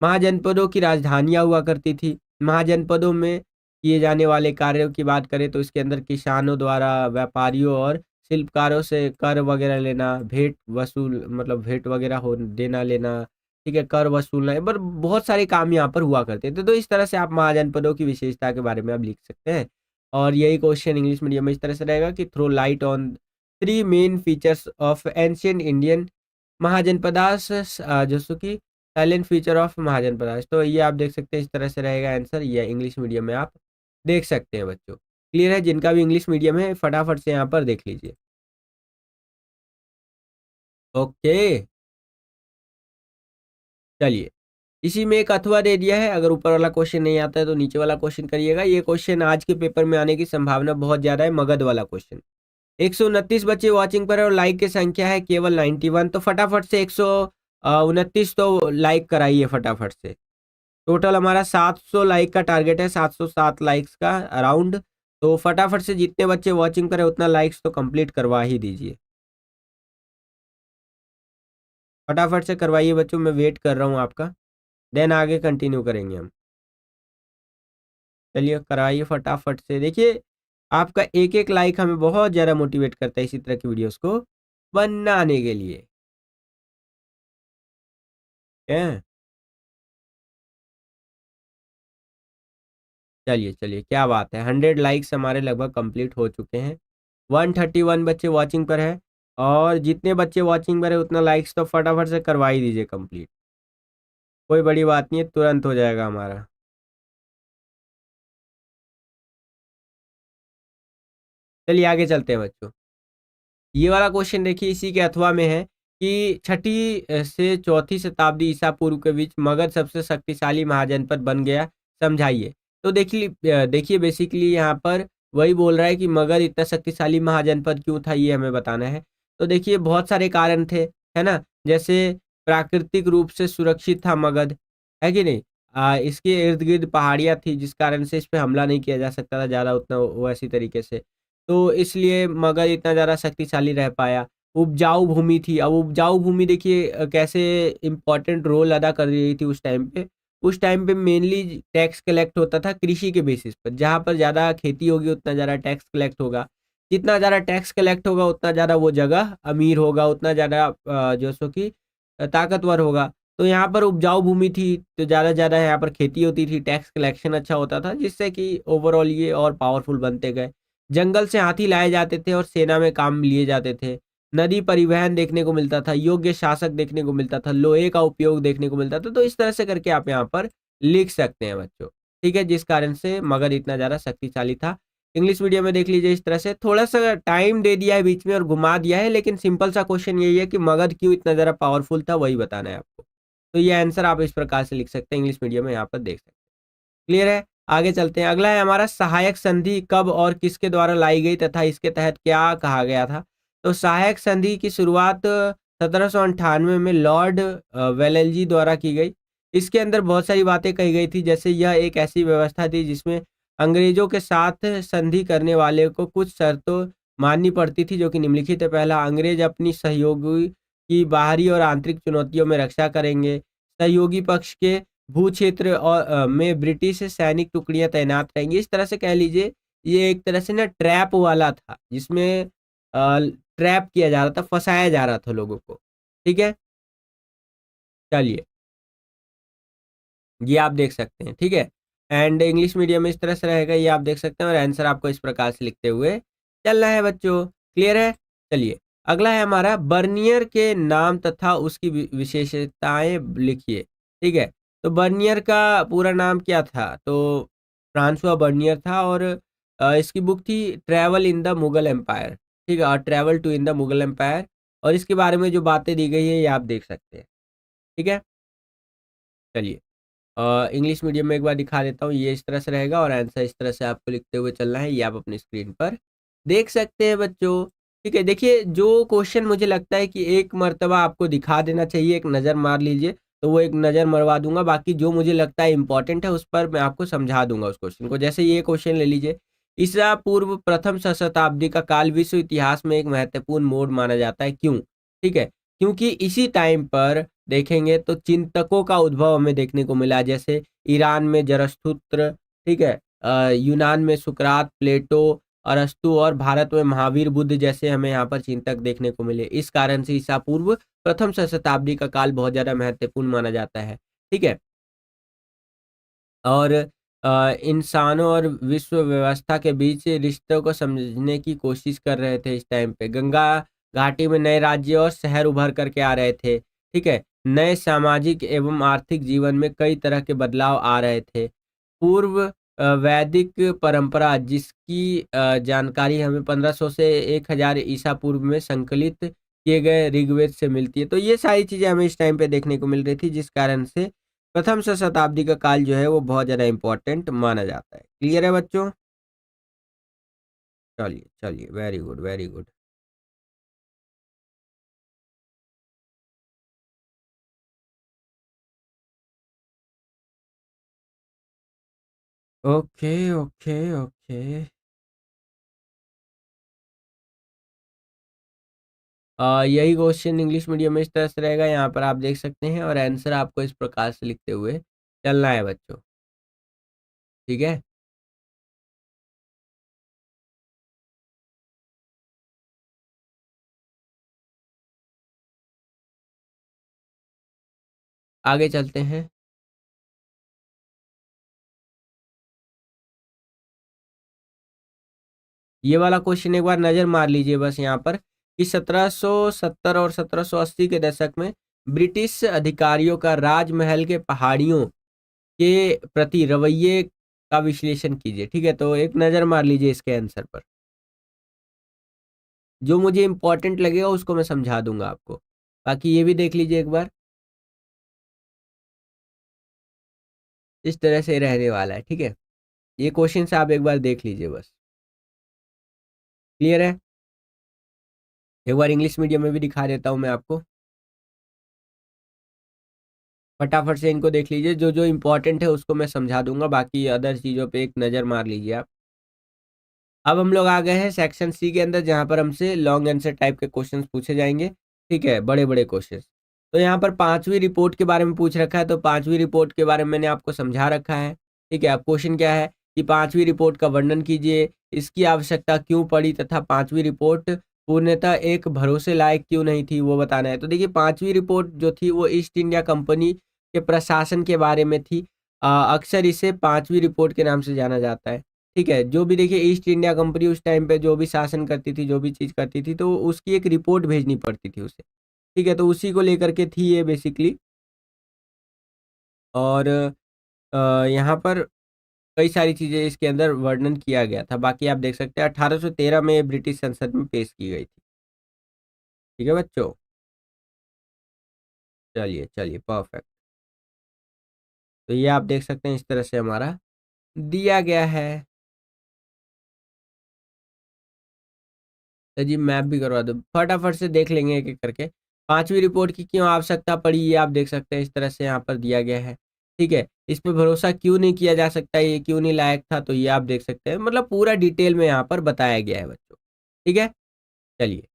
S1: महाजनपदों की राजधानियां हुआ करती थी। महाजनपदों में किए जाने वाले कार्यों की बात करें तो इसके अंदर किसानों द्वारा व्यापारियों और शिल्पकारों से कर वगैरह लेना, भेंट वसूल मतलब भेंट वगैरह हो देना लेना, ठीक है, कर वसूलना, पर बहुत सारे काम यहाँ पर हुआ करते थे। तो इस तरह से आप महाजनपदों की विशेषता के बारे में आप लिख सकते हैं और यही क्वेश्चन इंग्लिश मीडियम में इस तरह से रहेगा कि throw light on 3 main features of ancient Indian Mahajanapadas, जैसे कि साइलेंट फीचर ऑफ महाजनपदास। तो ये आप देख सकते हैं, इस तरह से रहेगा आंसर। ये इंग्लिश मीडियम में आप देख सकते हैं बच्चों। क्लियर है? जिनका भी इंग्लिश मीडियम है फटाफट से यहाँ पर देख लीजिए। ओके, चलिए, इसी में एक अथवा दे दिया है। अगर ऊपर वाला क्वेश्चन नहीं आता है तो नीचे वाला क्वेश्चन करिएगा। ये क्वेश्चन आज के पेपर में आने की संभावना बहुत ज्यादा है, मगध वाला क्वेश्चन। 129 बच्चे वॉचिंग पर है और लाइक की संख्या है केवल 91, तो फटाफट से 129 तो लाइक कराइए फटाफट से। टोटल हमारा 700 लाइक का टारगेट है, 707 लाइक्स का अराउंड। तो फटाफट से जितने बच्चे वॉचिंग पर है उतना लाइक्स तो कंप्लीट करवा ही दीजिए। फटाफट से करवाइए बच्चों, मैं वेट कर रहा हूँ आपका। देन आगे कंटिन्यू करेंगे हम। चलिए कराइए फटाफट से। देखिए आपका एक एक लाइक हमें बहुत ज़्यादा मोटिवेट करता है इसी तरह की वीडियोस को बनाने के लिए। हैं? चलिए, चलिए क्या बात है। 100 लाइक्स हमारे लगभग कंप्लीट हो चुके हैं। 131 बच्चे वॉचिंग पर हैं और जितने बच्चे वॉचिंग पर हैं उतना लाइक्स तो फटाफट से करवा ही दीजिए कंप्लीट। कोई बड़ी बात नहीं है, तुरंत हो जाएगा हमारा। चलिए आगे चलते हैं बच्चों। ये वाला क्वेश्चन देखिए इसी के अथवा में है कि छठी से चौथी शताब्दी ईसा पूर्व के बीच मगध सबसे शक्तिशाली महाजनपद बन गया, समझाइए। तो देखिए बेसिकली यहाँ पर वही बोल रहा है कि मगध इतना शक्तिशाली महाजनपद क्यों था, ये हमें बताना है। तो देखिए बहुत सारे कारण थे, है ना? जैसे प्राकृतिक रूप से सुरक्षित था मगध, है कि नहीं? इसके इर्द गिर्द पहाड़ियाँ थी जिस कारण से इस पे हमला नहीं किया जा सकता था ज़्यादा उतना वैसी तरीके से। तो इसलिए मगध इतना ज़्यादा शक्तिशाली रह पाया। उपजाऊ भूमि थी, अब उपजाऊ भूमि देखिए कैसे इम्पोर्टेंट रोल अदा कर रही थी उस टाइम पे। उस टाइम पे मेनली टैक्स कलेक्ट होता था कृषि के बेसिस पर, जहाँ पर ज़्यादा खेती होगी उतना ज़्यादा टैक्स कलेक्ट होगा। जितना ज़्यादा टैक्स कलेक्ट होगा उतना ज़्यादा वो जगह अमीर होगा, उतना ज़्यादा जो सो कि ताकतवर होगा। तो यहाँ पर उपजाऊ भूमि थी, तो ज़्यादा से ज़्यादा यहाँ पर खेती होती थी, टैक्स कलेक्शन अच्छा होता था, जिससे कि ओवरऑल ये और पावरफुल बनते गए। जंगल से हाथी लाए जाते थे और सेना में काम लिए जाते थे। नदी परिवहन देखने को मिलता था, योग्य शासक देखने को मिलता था, लोहे का उपयोग देखने को मिलता था। तो इस तरह से करके आप यहाँ पर लिख सकते हैं बच्चों। ठीक है? जिस कारण से मगध इतना ज़्यादा शक्तिशाली था। इंग्लिश मीडियम में देख लीजिए इस तरह से थोड़ा-सा टाइम दे दिया है बीच में और घुमा दिया है, लेकिन सिंपल सा क्वेश्चन यही है कि मगध क्यों इतना ज़्यादा पावरफुल था, वही बताना है आपको। तो ये आंसर आप इस प्रकार से लिख सकते हैं, इंग्लिश मीडियम में यहाँ पर देख सकते हैं। क्लियर है? आगे चलते हैं। अगला है हमारा सहायक संधि कब और किसके द्वारा लाई गई तथा इसके तहत क्या कहा गया था? तो सहायक संधि की शुरुआत 1798 में लॉर्ड वेलेस्ली द्वारा की गई। इसके अंदर बहुत सारी बातें कही गई थी, जैसे यह एक ऐसी व्यवस्था थी जिसमें अंग्रेजों के साथ संधि करने वाले को कुछ शर्तों माननी पड़ती थी जो कि निम्नलिखित है। पहला, अंग्रेज अपनी सहयोगी की बाहरी और आंतरिक चुनौतियों में रक्षा करेंगे। सहयोगी पक्ष के भू क्षेत्र और में ब्रिटिश सैनिक टुकड़ियाँ तैनात रहेंगी। इस तरह से कह लीजिए ये एक तरह से ना ट्रैप वाला था, जिसमें ट्रैप किया जा रहा था, फँसाया जा रहा था लोगों को। ठीक है? चलिए, ये आप देख सकते हैं, ठीक है? एंड इंग्लिश मीडियम में इस तरह से रहेगा, ये आप देख सकते हैं और आंसर आपको इस प्रकार से लिखते हुए चलना है बच्चों। क्लियर है? चलिए, अगला है हमारा बर्नियर के नाम तथा उसकी विशेषताएँ लिखिए। ठीक है? तो बर्नियर का पूरा नाम क्या था? तो फ्रांसुआ बर्नियर था और इसकी बुक थी travel in the Mughal empire. ठीक है? और travel to in the Mughal empire और इसके बारे में जो बातें दी गई है, ये आप देख सकते हैं। ठीक है? चलिए। इंग्लिश मीडियम में एक बार दिखा देता हूँ, ये इस तरह से रहेगा और आंसर इस तरह से आपको लिखते हुए चलना है, ये आप अपनी स्क्रीन पर देख सकते हैं बच्चों। ठीक है, देखिए जो क्वेश्चन मुझे लगता है कि एक मर्तबा आपको दिखा देना चाहिए, एक नज़र मार लीजिए, तो वो एक नज़र मरवा दूँगा, बाकी जो मुझे लगता है इम्पोर्टेंट है, उस पर मैं आपको समझा दूँगा उस क्वेश्चन को। जैसे ये क्वेश्चन ले लीजिए, ईसा पूर्व प्रथम शताब्दी का काल विश्व इतिहास में एक महत्वपूर्ण मोड़ माना जाता है, क्यों? ठीक है, क्योंकि इसी टाइम पर देखेंगे तो चिंतकों का उद्भव हमें देखने को मिला, जैसे ईरान में जरथुस्त्र, ठीक है? यूनान में सुकरात, प्लेटो, अरस्तू और भारत में महावीर बुद्ध जैसे हमें यहाँ पर चिंतक देखने को मिले। इस कारण से ईसा पूर्व प्रथम शताब्दी का काल बहुत ज़्यादा महत्वपूर्ण माना जाता है। ठीक है? और इंसानों और विश्व व्यवस्था के बीच रिश्तों को समझने की कोशिश कर रहे थे इस टाइम पे। गंगा घाटी में नए राज्य और शहर उभर कर के आ रहे थे, ठीक है? नए सामाजिक एवं आर्थिक जीवन में कई तरह के बदलाव आ रहे थे। पूर्व वैदिक परंपरा जिसकी जानकारी हमें 1500 से 1000 ईसा पूर्व में संकलित किए गए ऋग्वेद से मिलती है। तो ये सारी चीज़ें हमें इस टाइम पे देखने को मिल रही थी, जिस कारण से प्रथम शताब्दी का काल जो है वो बहुत ज़्यादा इम्पोर्टेंट माना जाता है। क्लियर है बच्चों? चलिए, चलिए very good, very good. Okay, okay, okay. यही क्वेश्चन इंग्लिश मीडियम में इस तरह से रहेगा, यहाँ पर आप देख सकते हैं, और आंसर आपको इस प्रकार से लिखते हुए चलना है बच्चों। ठीक है, आगे चलते हैं। ये वाला क्वेश्चन एक बार नज़र मार लीजिए बस यहाँ पर, कि 1770 और 1780 के दशक में ब्रिटिश अधिकारियों का राजमहल के पहाड़ियों के प्रति रवैये का विश्लेषण कीजिए। ठीक है, तो एक नज़र मार लीजिए इसके आंसर पर। जो मुझे इंपॉर्टेंट लगेगा उसको मैं समझा दूंगा आपको, बाकी ये भी देख लीजिए एक बार। इस तरह से रहने वाला है। ठीक है, ये क्वेश्चन से आप एक बार देख लीजिए बस। क्लियर है? एक बार इंग्लिश मीडियम में भी दिखा देता हूँ मैं आपको, फटाफट से इनको देख लीजिए। जो जो इंपॉर्टेंट है उसको मैं समझा दूंगा, बाकी अदर चीज़ों पे एक नज़र मार लीजिए आप। अब हम लोग आ गए हैं सेक्शन सी के अंदर, जहाँ पर हमसे लॉन्ग आंसर टाइप के क्वेश्चंस पूछे जाएंगे। ठीक है, बड़े बड़े क्वेश्चंस। तो यहाँ पर पांचवी रिपोर्ट के बारे में पूछ रखा है, तो पांचवी रिपोर्ट के बारे में मैंने आपको समझा रखा है। ठीक है, अब क्वेश्चन क्या है कि पांचवी रिपोर्ट का वर्णन कीजिए, इसकी आवश्यकता क्यों पड़ी, तथा पांचवी रिपोर्ट पूर्णतः एक भरोसे लायक क्यों नहीं थी, वो बताना है। तो देखिए, पांचवी रिपोर्ट जो थी वो ईस्ट इंडिया कंपनी के प्रशासन के बारे में थी। अक्सर इसे पांचवी रिपोर्ट के नाम से जाना जाता है। ठीक है, जो भी देखिए ईस्ट इंडिया कंपनी उस टाइम पे जो भी शासन करती थी, जो भी चीज़ करती थी, तो उसकी एक रिपोर्ट भेजनी पड़ती थी उसे। ठीक है, तो उसी को लेकर के थी ये बेसिकली। और यहाँ पर कई सारी चीज़ें इसके अंदर वर्णन किया गया था। बाकी आप देख सकते हैं 1813 में ब्रिटिश संसद में पेश की गई थी। ठीक है बच्चों, चलिए चलिए परफेक्ट। तो ये आप देख सकते हैं इस तरह से हमारा दिया गया है। तो जी मैप भी करवा दो, फटाफट से देख लेंगे एक एक करके। पांचवी रिपोर्ट की क्यों आवश्यकता पड़ी, ये आप देख सकते हैं इस तरह से यहाँ पर दिया गया है। ठीक है, इस पे भरोसा क्यों नहीं किया जा सकता, ये क्यों नहीं लायक था, तो ये आप देख सकते हैं, मतलब पूरा डिटेल में यहाँ पर बताया गया है बच्चों। ठीक है, चलिए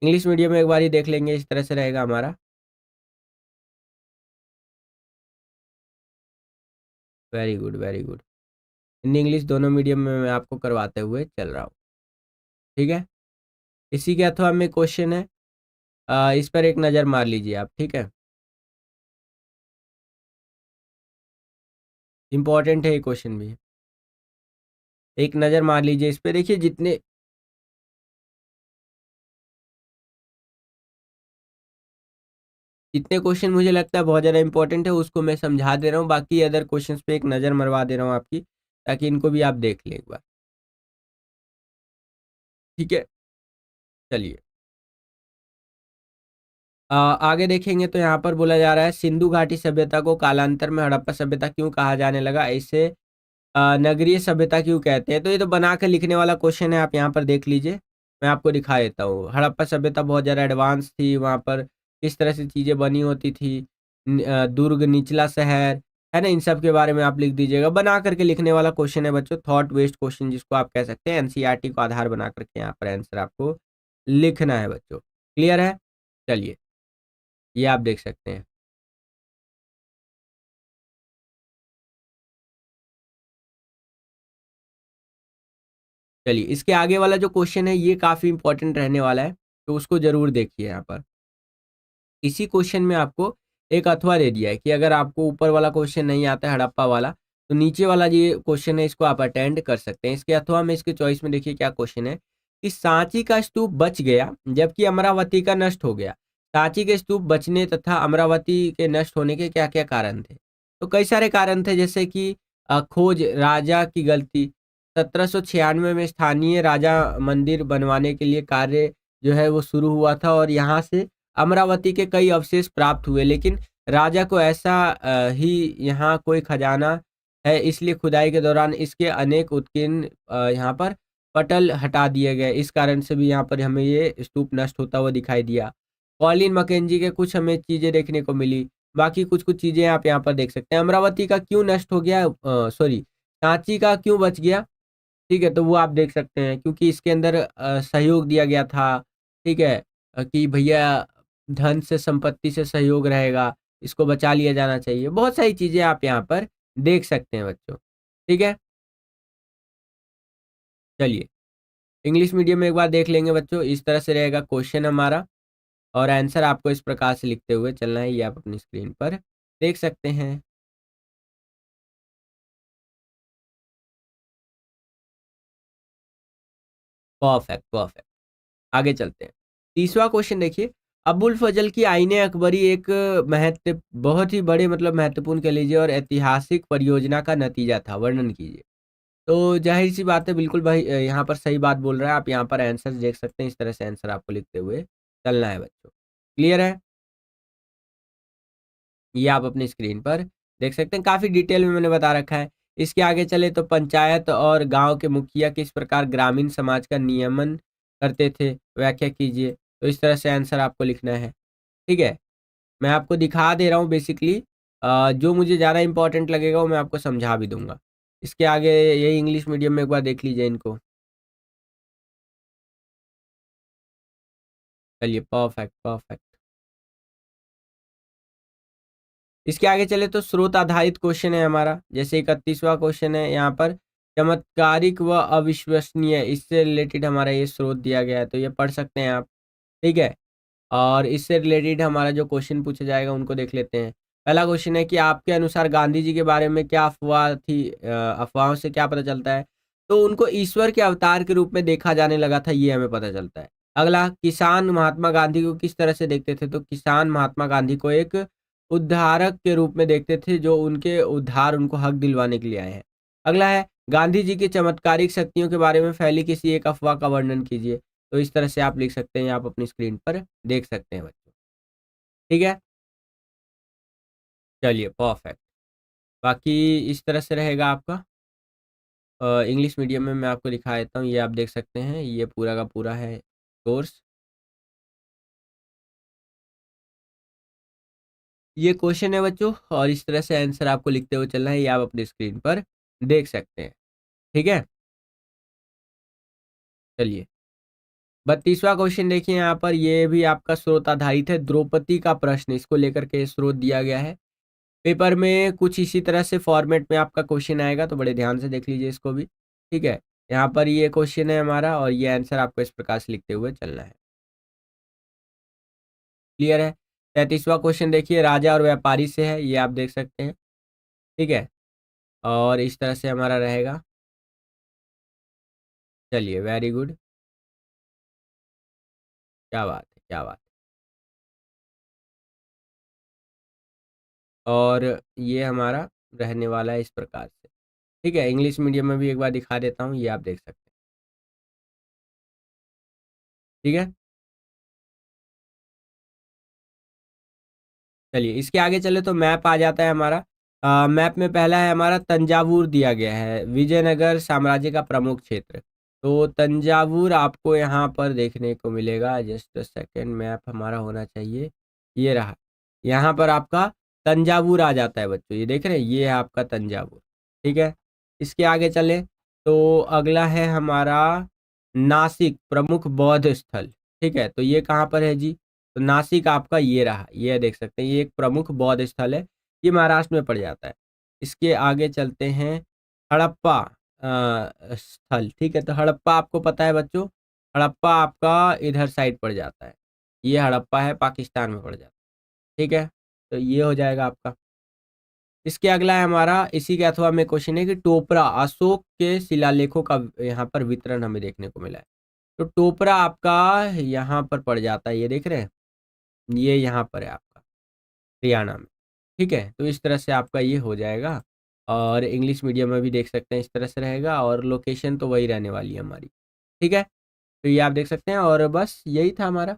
S1: इंग्लिश मीडियम में एक बार ही देख लेंगे, इस तरह से रहेगा हमारा। Very good very good. Hindi English दोनों मीडियम में मैं आपको करवाते हुए चल रहा हूँ। ठीक है, इसी के अथवा में क्वेश्चन है, इस पर एक नज़र मार लीजिए आप। ठीक है, इंपॉर्टेंट है ये क्वेश्चन भी, एक नज़र मार लीजिए इस पे। देखिए जितने जितने क्वेश्चन मुझे लगता है बहुत ज़्यादा इंपॉर्टेंट है उसको मैं समझा दे रहा हूँ, बाकी अदर क्वेश्चंस पे एक नज़र मरवा दे रहा हूँ आपकी, ताकि इनको भी आप देख लें एक बार। ठीक है, चलिए आगे देखेंगे तो यहाँ पर बोला जा रहा है, सिंधु घाटी सभ्यता को कालांतर में हड़प्पा सभ्यता क्यों कहा जाने लगा, इसे नगरीय सभ्यता क्यों कहते हैं। तो ये तो बना के लिखने वाला क्वेश्चन है, आप यहाँ पर देख लीजिए, मैं आपको दिखा देता हूँ। हड़प्पा सभ्यता बहुत ज़्यादा एडवांस थी, वहाँ पर किस तरह से चीज़ें बनी होती थी, दुर्ग, निचला शहर, है ना, इन सब के बारे में आप लिख दीजिएगा। बना करके लिखने वाला क्वेश्चन है बच्चों, थॉट बेस्ड क्वेश्चन जिसको आप कह सकते हैं। एनसीईआरटी को आधार बना करके यहाँ पर आंसर आपको लिखना है बच्चों। क्लियर है? चलिए, ये आप देख सकते हैं। चलिए, इसके आगे वाला जो क्वेश्चन है ये काफ़ी इंपॉर्टेंट रहने वाला है, तो उसको ज़रूर देखिए यहाँ पर। इसी क्वेश्चन में आपको एक अथवा दे दिया है कि अगर आपको ऊपर वाला क्वेश्चन नहीं आता है हड़प्पा वाला, तो नीचे वाला ये क्वेश्चन है, इसको आप अटेंड कर सकते हैं। इसके अथवा में इसके चॉइस में देखिए क्या क्वेश्चन है कि सांची का स्तूप बच गया जबकि अमरावती का नष्ट हो गया। सांची के स्तूप बचने तथा अमरावती के नष्ट होने के क्या क्या कारण थे। तो कई सारे कारण थे, जैसे कि खोज, राजा की गलती, 1796 में स्थानीय राजा मंदिर बनवाने के लिए कार्य जो है वो शुरू हुआ था, और यहाँ से अमरावती के कई अवशेष प्राप्त हुए, लेकिन राजा को ऐसा ही यहाँ कोई खजाना है, इसलिए खुदाई के दौरान इसके अनेक उत्कीर्ण यहाँ पर पटल हटा दिए गए। इस कारण से भी यहाँ पर हमें ये स्तूप नष्ट होता हुआ दिखाई दिया। कॉलिन मैकेंजी के कुछ हमें चीज़ें देखने को मिली। बाकी कुछ कुछ चीज़ें आप यहाँ पर देख सकते हैं। अमरावती का क्यों नष्ट हो गया, सॉरी, सांची का क्यों बच गया। ठीक है, तो वो आप देख सकते हैं, क्योंकि इसके अंदर सहयोग दिया गया था। ठीक है, कि भैया धन से संपत्ति से सहयोग रहेगा, इसको बचा लिया जाना चाहिए। बहुत सारी चीज़ें आप यहाँ पर देख सकते हैं बच्चों, ठीक है? चलिए, इंग्लिश मीडियम में एक बार देख लेंगे बच्चों, इस तरह से रहेगा क्वेश्चन हमारा और आंसर आपको इस प्रकार से लिखते हुए चलना है, ये आप अपनी स्क्रीन पर देख सकते हैं। Perfect, perfect. आगे चलते हैं। तीसरा क्वेश्चन देखिए, अबुल फजल की आईने अकबरी एक बहुत ही बड़े मतलब महत्वपूर्ण कह लीजिए और ऐतिहासिक परियोजना का नतीजा था, वर्णन कीजिए। तो ज़ाहिर-सी बात है बिल्कुल भाई यहाँ पर सही बात बोल रहा है, आप यहाँ पर आंसर देख सकते हैं, इस तरह से आंसर आपको लिखते हुए चलना है बच्चों। क्लियर है? ये आप अपनी स्क्रीन पर देख सकते हैं, काफ़ी डिटेल में मैंने बता रखा है। इसके आगे चले तो पंचायत और गाँव के मुखिया किस प्रकार ग्रामीण समाज का नियमन करते थे, व्याख्या कीजिए। तो इस तरह से आंसर आपको लिखना है, ठीक है? मैं आपको दिखा दे रहा हूँ बेसिकली जो मुझे ज़्यादा इम्पोर्टेंट लगेगा वो मैं आपको समझा भी दूँगा। इसके आगे यही इंग्लिश मीडियम में एक बार देख लीजिए इनको। चलिए परफेक्ट, परफेक्ट। इसके आगे चले तो स्रोत आधारित क्वेश्चन है हमारा, जैसे 31वां क्वेश्चन है यहाँ पर चमत्कारिक व अविश्वसनीय इससे रिलेटेड हमारा ये स्रोत दिया गया है, तो ये पढ़ सकते हैं आप, ठीक है? और इससे रिलेटेड हमारा जो क्वेश्चन पूछा जाएगा उनको देख लेते हैं। पहला क्वेश्चन है कि आपके अनुसार गांधी जी के बारे में क्या अफ़वाह थी? अफ़वाहों से क्या पता चलता है? तो उनको ईश्वर के अवतार के रूप में देखा जाने लगा था, ये हमें पता चलता है। अगला, किसान महात्मा गांधी को किस तरह से देखते थे? तो किसान महात्मा गांधी को एक उद्धारक के रूप में देखते थे, जो उनके उद्धार उनको हक दिलवाने के लिए आए हैं। अगला है, गांधी जी की चमत्कारिक शक्तियों के बारे में फैली किसी एक अफ़वाह का वर्णन कीजिए। तो इस तरह से आप लिख सकते हैं, आप अपनी स्क्रीन पर देख सकते हैं बच्चों। ठीक है? चलिए परफेक्ट। बाकी इस तरह से रहेगा आपका इंग्लिश मीडियम में मैं आपको दिखा देता हूँ, ये आप देख सकते हैं, ये पूरा का पूरा है कोर्स। ये क्वेश्चन है बच्चों और इस तरह से आंसर आपको लिखते हुए चलना है, ये आप अपनी स्क्रीन पर देख सकते हैं। ठीक है? चलिए, 32वां क्वेश्चन देखिए यहाँ पर, ये भी आपका स्रोत आधारित है, द्रौपदी का प्रश्न, इसको लेकर के स्रोत दिया गया है। पेपर में कुछ इसी तरह से फॉर्मेट में आपका क्वेश्चन आएगा, तो बड़े ध्यान से देख लीजिए इसको भी, ठीक है? यहाँ पर ये क्वेश्चन है हमारा और ये आंसर आपको इस प्रकार से लिखते हुए चलना है। क्लियर है? 33वां क्वेश्चन देखिए, राजा और व्यापारी से है, ये आप देख सकते हैं, ठीक है? और इस तरह से हमारा रहेगा। चलिए वेरी गुड, क्या बात है, क्या बात है। और ये हमारा रहने वाला है इस प्रकार से, ठीक है? इंग्लिश मीडियम में भी एक बार दिखा देता हूँ, ये आप देख सकते हैं, ठीक है? चलिए इसके आगे चले तो मैप आ जाता है हमारा। मैप में पहला है हमारा तंजावुर दिया गया है, विजयनगर साम्राज्य का प्रमुख क्षेत्र। तो तंजावुर आपको यहाँ पर देखने को मिलेगा, जस्ट अ सेकंड, मैप हमारा होना चाहिए, ये रहा। यहाँ पर आपका तंजावुर आ जाता है बच्चों, ये देख रहे हैं, ये है आपका तंजावुर, ठीक है? इसके आगे चले तो अगला है हमारा नासिक प्रमुख बौद्ध स्थल, ठीक है? तो ये कहाँ पर है जी? तो नासिक आपका ये रहा, ये देख सकते हैं, ये एक प्रमुख बौद्ध स्थल है, ये महाराष्ट्र में पड़ जाता है। इसके आगे चलते हैं, हड़प्पा स्थल, ठीक है? तो हड़प्पा आपको पता है बच्चों, हड़प्पा आपका इधर साइड पड़ जाता है, ये हड़प्पा है, पाकिस्तान में पड़ जाता है, ठीक है? तो ये हो जाएगा आपका। इसके अगला है हमारा, इसी के अथवा में क्वेश्चन है कि टोपरा अशोक के शिलालेखों का यहाँ पर वितरण हमें देखने को मिला है। तो टोपरा आपका यहाँ पर पड़ जाता है, ये देख रहे हैं? ये यहाँ पर है आपका, हरियाणा में, ठीक है? तो इस तरह से आपका ये हो जाएगा और इंग्लिश मीडियम में भी देख सकते हैं, इस तरह से रहेगा और लोकेशन तो वही रहने वाली है हमारी, ठीक है? तो ये आप देख सकते हैं और बस यही था हमारा।